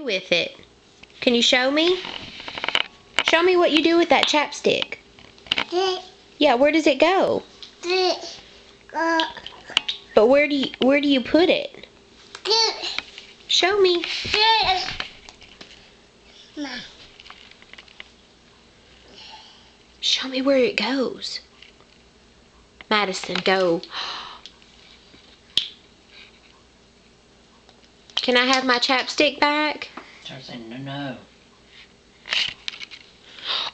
do with it? Can you show me? Show me what you do with that chapstick. Yeah, where does it go? But where do you put it? Show me. Show me where it goes. Madison, go. Can I have my chapstick back? I said no.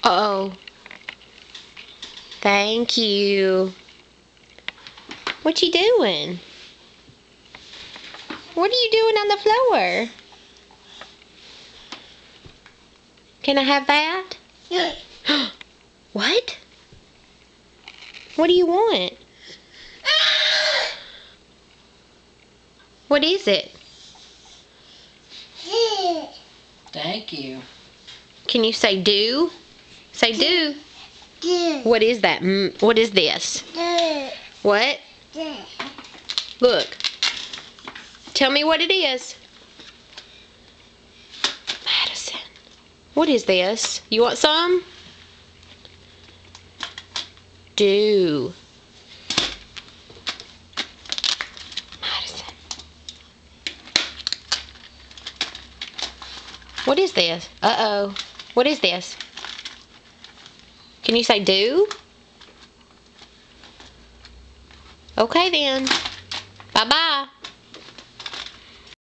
Uh-oh. Thank you. What you doing? What are you doing on the floor? Can I have that? What? What do you want? What is it? Thank you. Can you say do? Say do. What is that? What is this? What? Look. Tell me what it is. Madison. What is this? You want some? Do. Madison. What is this? Uh-oh. What is this? Can you say do? Okay then. Bye-bye.